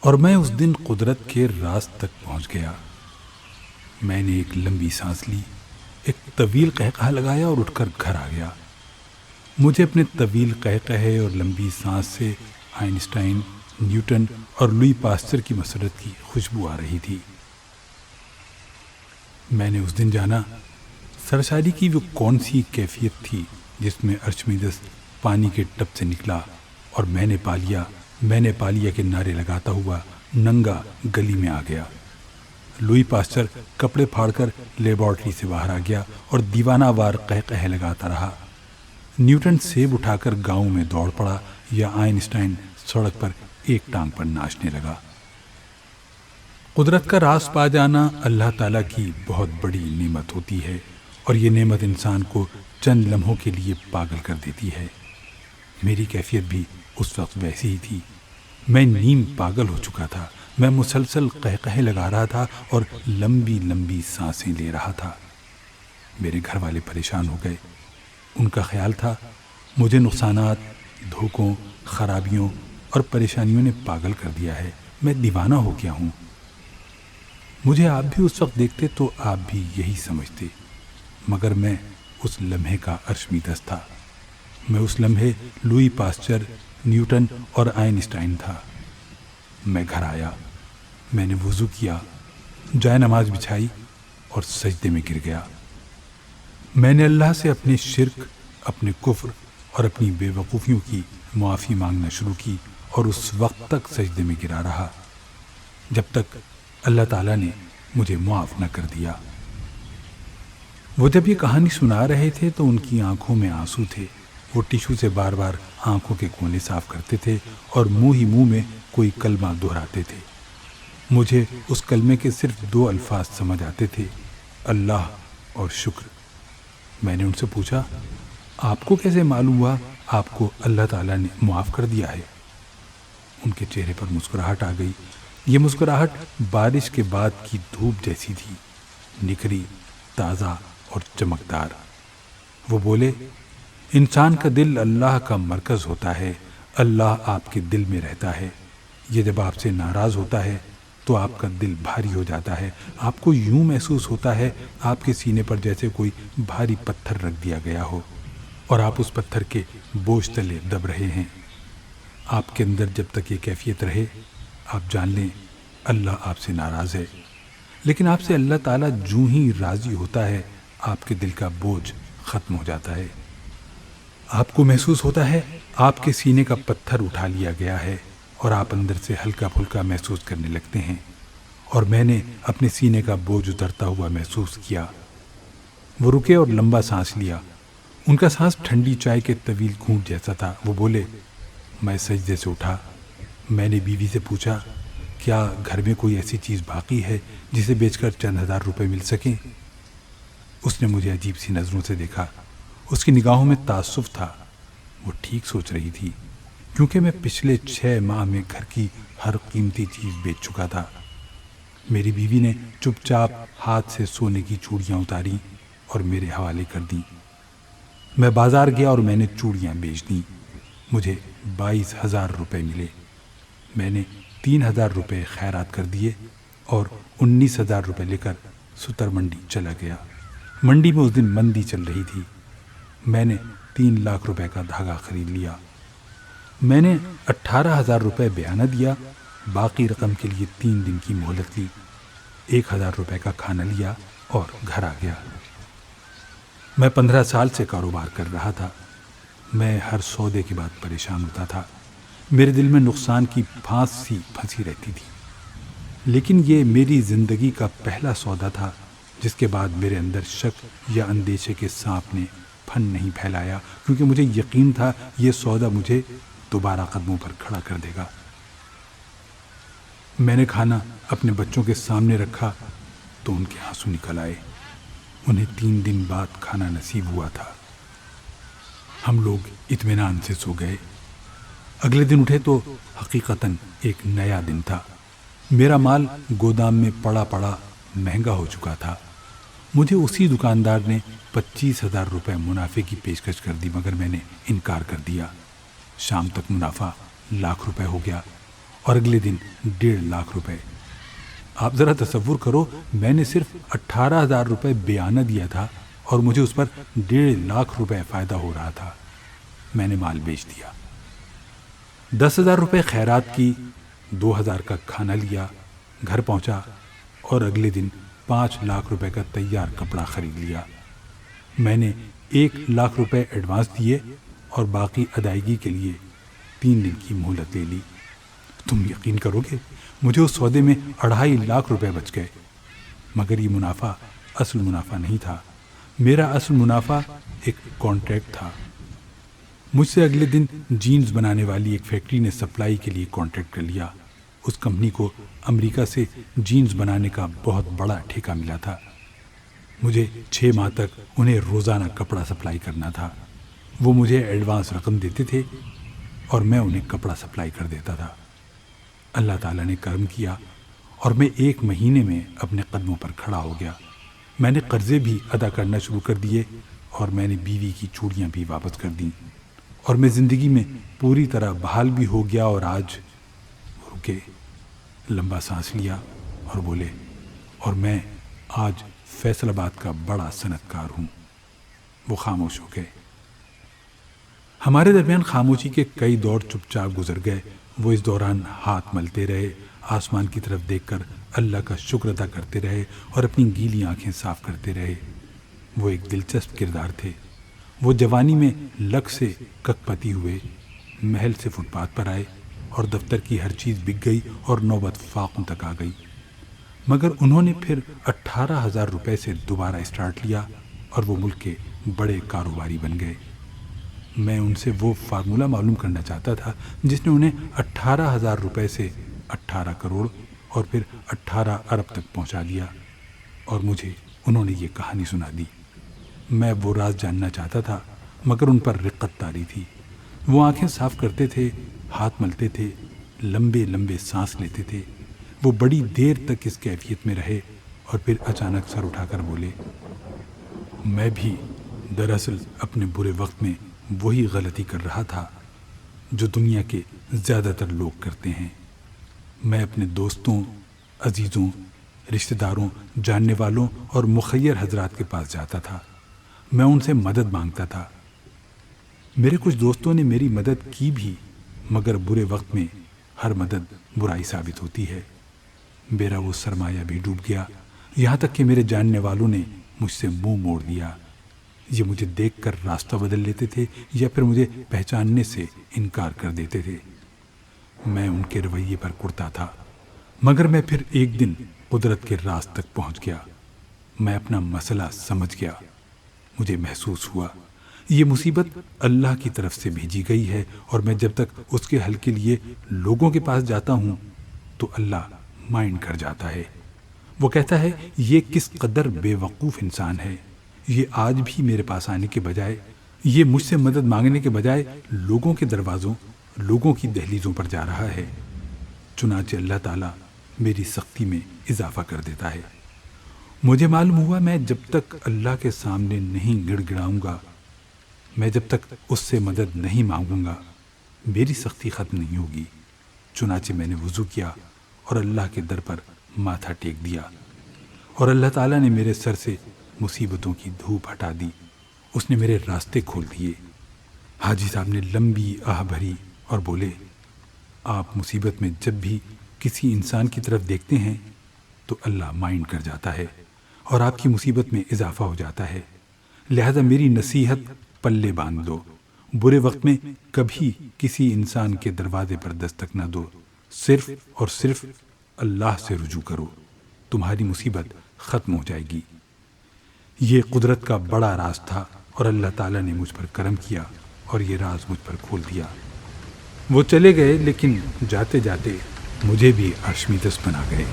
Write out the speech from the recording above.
اور میں اس دن قدرت کے راز تک پہنچ گیا۔ میں نے ایک لمبی سانس لی، ایک طویل قہقہہ لگایا اور اٹھ کر گھر آ گیا۔ مجھے اپنے طویل قہقہے اور لمبی سانس سے آئنسٹائن، نیوٹن اور لوئی پاسچر کی مسرت کی خوشبو آ رہی تھی۔ میں نے اس دن جانا سرشاری کی وہ کون سی کیفیت تھی جس میں ارشمیدس پانی کے ٹب سے نکلا اور میں نے پا لیا کے نعرے لگاتا ہوا ننگا گلی میں آ گیا۔ لوئی پاسچر کپڑے پھاڑ کر لیبارٹری سے باہر آ گیا اور دیوانہ وار قہقہے لگاتا رہا۔ نیوٹن سیب اٹھا کر گاؤں میں دوڑ پڑا یا آئنسٹائن سڑک پر ایک ٹانگ پر ناچنے لگا۔ قدرت کا راز پا جانا اللہ تعالیٰ کی بہت بڑی نعمت ہوتی ہے، اور یہ نعمت انسان کو چند لمحوں کے لیے پاگل کر دیتی ہے۔ میری کیفیت بھی اس وقت ویسی ہی تھی۔ میں نیم پاگل ہو چکا تھا۔ میں مسلسل قہقہے لگا رہا تھا اور لمبی لمبی سانسیں لے رہا تھا۔ میرے گھر والے پریشان ہو گئے۔ ان کا خیال تھا مجھے نقصانات، دھوکوں، خرابیوں اور پریشانیوں نے پاگل کر دیا ہے۔ میں دیوانہ ہو گیا ہوں۔ مجھے آپ بھی اس وقت دیکھتے تو آپ بھی یہی سمجھتے، مگر میں اس لمحے کا ارشمیدس تھا۔ میں اس لمحے لوئی پاسچر، نیوٹن اور آئنسٹائن تھا۔ میں گھر آیا، میں نے وضو کیا، جائے نماز بچھائی اور سجدے میں گر گیا۔ میں نے اللہ سے اپنے شرک، اپنے کفر اور اپنی بے وقوفیوں کی معافی مانگنا شروع کی، اور اس وقت تک سجدے میں گرا رہا جب تک اللہ تعالیٰ نے مجھے معاف نہ کر دیا۔ وہ جب یہ کہانی سنا رہے تھے تو ان کی آنکھوں میں آنسو تھے۔ وہ ٹیشو سے بار بار آنکھوں کے کونے صاف کرتے تھے اور منہ ہی منہ میں کوئی کلمہ دہراتے تھے۔ مجھے اس کلمے کے صرف 2 الفاظ سمجھ آتے تھے، اللہ اور شکر۔ میں نے ان سے پوچھا، آپ کو کیسے معلوم ہوا آپ کو اللہ تعالیٰ نے معاف کر دیا ہے؟ ان کے چہرے پر مسکراہٹ آ گئی۔ یہ مسکراہٹ بارش کے بعد کی دھوپ جیسی تھی، نکھری، تازہ اور چمکدار۔ وہ بولے، انسان کا دل اللہ کا مرکز ہوتا ہے، اللہ آپ کے دل میں رہتا ہے۔ یہ جب آپ سے ناراض ہوتا ہے تو آپ کا دل بھاری ہو جاتا ہے۔ آپ کو یوں محسوس ہوتا ہے آپ کے سینے پر جیسے کوئی بھاری پتھر رکھ دیا گیا ہو اور آپ اس پتھر کے بوجھ تلے دب رہے ہیں۔ آپ کے اندر جب تک یہ کیفیت رہے، آپ جان لیں اللہ آپ سے ناراض ہے، لیکن آپ سے اللہ تعالیٰ جوں ہی راضی ہوتا ہے آپ کے دل کا بوجھ ختم ہو جاتا ہے۔ آپ کو محسوس ہوتا ہے آپ کے سینے کا پتھر اٹھا لیا گیا ہے اور آپ اندر سے ہلکا پھلکا محسوس کرنے لگتے ہیں، اور میں نے اپنے سینے کا بوجھ اترتا ہوا محسوس کیا۔ وہ رکے اور لمبا سانس لیا۔ ان کا سانس ٹھنڈی چائے کے طویل گھونٹ جیسا تھا۔ وہ بولے، میں سجدے سے اٹھا۔ میں نے بیوی سے پوچھا، کیا گھر میں کوئی ایسی چیز باقی ہے جسے بیچ کر چند ہزار روپے مل سکیں؟ اس نے مجھے عجیب سی نظروں سے دیکھا۔ اس کی نگاہوں میں تعصب تھا۔ وہ ٹھیک سوچ رہی تھی، کیونکہ میں پچھلے 6 ماہ میں گھر کی ہر قیمتی چیز بیچ چکا تھا۔ میری بیوی نے چپ چاپ ہاتھ سے سونے کی چوڑیاں اتاری اور میرے حوالے کر دیں۔ میں بازار گیا اور میں نے چوڑیاں بیچ دیں۔ مجھے 22,000 روپے ملے۔ میں نے 3,000 روپے خیرات کر دیے اور 19,000 روپے لے کر ستر منڈی چلا گیا۔ منڈی میں اس دن مندی چل رہی تھی۔ میں نے 3 لاکھ روپے کا دھاگا خرید لیا۔ میں نے 18,000 روپے بیعانہ دیا۔ باقی رقم کے لیے 3 دن کی مہلت لی۔ 1,000 روپے کا کھانا لیا اور گھر آ گیا۔ میں 15 سال سے کاروبار کر رہا تھا۔ میں ہر سودے کے بعد پریشان ہوتا تھا۔ میرے دل میں نقصان کی پھانس سی پھنسی رہتی تھی، لیکن یہ میری زندگی کا پہلا سودا تھا جس کے بعد میرے اندر شک یا اندیشے کے سانپ نے پھن نہیں پھیلایا، کیونکہ مجھے یقین تھا یہ سودا مجھے دوبارہ قدموں پر کھڑا کر دے گا۔ میں نے کھانا اپنے بچوں کے سامنے رکھا تو ان کے آنسو نکل آئے۔ انہیں 3 دن بعد کھانا نصیب ہوا تھا۔ ہم لوگ اطمینان سے سو گئے۔ اگلے دن اٹھے تو حقیقتاً ایک نیا دن تھا۔ میرا مال گودام میں پڑا پڑا مہنگا ہو چکا تھا۔ مجھے اسی دکاندار نے 25,000 روپے منافع کی پیشکش کر دی، مگر میں نے انکار کر دیا۔ شام تک منافع 1,00,000 روپے ہو گیا اور اگلے دن 1.5 لاکھ روپے۔ آپ ذرا تصور کرو، میں نے صرف 18,000 روپے بیانہ دیا تھا اور مجھے اس پر 1.5 لاکھ روپے فائدہ ہو رہا تھا۔ میں نے مال بیچ دیا، 10,000 روپے خیرات کی، 2,000 کا کھانا لیا، گھر پہنچا اور اگلے دن 5 لاکھ روپے کا تیار کپڑا خرید لیا۔ میں نے 1 لاکھ روپے ایڈوانس دیے اور باقی ادائیگی کے لیے 3 دن کی مہلت لے لی۔ تم یقین کرو گے مجھے اس سودے میں 2.5 لاکھ روپے بچ گئے، مگر یہ منافع اصل منافع نہیں تھا۔ میرا اصل منافع ایک کانٹریکٹ تھا۔ مجھ سے اگلے دن جینز بنانے والی ایک فیکٹری نے سپلائی کے لیے کانٹریکٹ کر لیا۔ اس کمپنی کو امریکہ سے جینز بنانے کا بہت بڑا ٹھیکہ ملا تھا۔ مجھے 6 ماہ تک انہیں روزانہ کپڑا سپلائی کرنا تھا۔ وہ مجھے ایڈوانس رقم دیتے تھے اور میں انہیں کپڑا سپلائی کر دیتا تھا۔ اللہ تعالیٰ نے کرم کیا اور میں 1 مہینے میں اپنے قدموں پر کھڑا ہو گیا۔ میں نے قرضے بھی ادا کرنا شروع کر دیے اور میں نے بیوی کی چوڑیاں بھی واپس کر دیں، اور میں زندگی میں پوری طرح بحال بھی ہو گیا۔ اور آج رکے، لمبا سانس لیا اور بولے، اور میں آج فیصل آباد کا بڑا صنعت کار ہوں۔ وہ خاموش ہو گئے۔ ہمارے درمیان خاموشی کے کئی دور چپ چاپ گزر گئے۔ وہ اس دوران ہاتھ ملتے رہے، آسمان کی طرف دیکھ کر اللہ کا شکر ادا کرتے رہے اور اپنی گیلی آنکھیں صاف کرتے رہے۔ وہ ایک دلچسپ کردار تھے۔ وہ جوانی میں لک سے کک پتی ہوئے، محل سے فٹ پاتھ پر آئے اور دفتر کی ہر چیز بک گئی اور نوبت فاقوں تک آ گئی، مگر انہوں نے پھر 18,000 روپے سے دوبارہ اسٹارٹ لیا اور وہ ملک کے بڑے کاروباری بن گئے۔ میں ان سے وہ فارمولہ معلوم کرنا چاہتا تھا جس نے انہیں 18,000 روپے سے 18 کروڑ اور پھر 18 ارب تک پہنچا دیا، اور مجھے انہوں نے یہ کہانی سنا دی۔ میں وہ راز جاننا چاہتا تھا، مگر ان پر رقت طاری تھی۔ وہ آنکھیں صاف کرتے تھے، ہاتھ ملتے تھے، لمبے لمبے سانس لیتے تھے۔ وہ بڑی دیر تک اس کیفیت میں رہے اور پھر اچانک سر اٹھا کر بولے، میں بھی دراصل اپنے برے وقت میں وہی غلطی کر رہا تھا جو دنیا کے زیادہ تر لوگ کرتے ہیں۔ میں اپنے دوستوں، عزیزوں، رشتہ داروں، جاننے والوں اور مخیر حضرات کے پاس جاتا تھا۔ میں ان سے مدد مانگتا تھا۔ میرے کچھ دوستوں نے میری مدد کی بھی، مگر برے وقت میں ہر مدد برائی ثابت ہوتی ہے۔ میرا وہ سرمایہ بھی ڈوب گیا، یہاں تک کہ میرے جاننے والوں نے مجھ سے منہ موڑ دیا۔ یہ مجھے دیکھ کر راستہ بدل لیتے تھے یا پھر مجھے پہچاننے سے انکار کر دیتے تھے۔ میں ان کے رویے پر کرتا تھا، مگر میں پھر ایک دن قدرت کے راز تک پہنچ گیا۔ میں اپنا مسئلہ سمجھ گیا۔ مجھے محسوس ہوا یہ مصیبت اللہ کی طرف سے بھیجی گئی ہے، اور میں جب تک اس کے حل کے لیے لوگوں کے پاس جاتا ہوں تو اللہ مائنڈ کر جاتا ہے۔ وہ کہتا ہے، یہ کس قدر بے وقوف انسان ہے، یہ آج بھی میرے پاس آنے کے بجائے، یہ مجھ سے مدد مانگنے کے بجائے لوگوں کے دروازوں، لوگوں کی دہلیزوں پر جا رہا ہے۔ چنانچہ اللہ تعالیٰ میری سختی میں اضافہ کر دیتا ہے۔ مجھے معلوم ہوا میں جب تک اللہ کے سامنے نہیں گڑ گڑاؤں گا، میں جب تک اس سے مدد نہیں مانگوں گا، میری سختی ختم نہیں ہوگی۔ چنانچہ میں نے وضو کیا اور اللہ کے در پر ماتھا ٹیک دیا، اور اللہ تعالیٰ نے میرے سر سے مصیبتوں کی دھوپ ہٹا دی۔ اس نے میرے راستے کھول دیے۔ حاجی صاحب نے لمبی آہ بھری اور بولے، آپ مصیبت میں جب بھی کسی انسان کی طرف دیکھتے ہیں تو اللہ مائنڈ کر جاتا ہے اور آپ کی مصیبت میں اضافہ ہو جاتا ہے۔ لہذا میری نصیحت پلے باندھ دو، برے وقت میں کبھی کسی انسان کے دروازے پر دستک نہ دو، صرف اور صرف اللہ سے رجوع کرو، تمہاری مصیبت ختم ہو جائے گی۔ یہ قدرت کا بڑا راز تھا اور اللہ تعالیٰ نے مجھ پر کرم کیا اور یہ راز مجھ پر کھول دیا۔ وہ چلے گئے، لیکن جاتے جاتے مجھے بھی ارشمیدس بنا گئے۔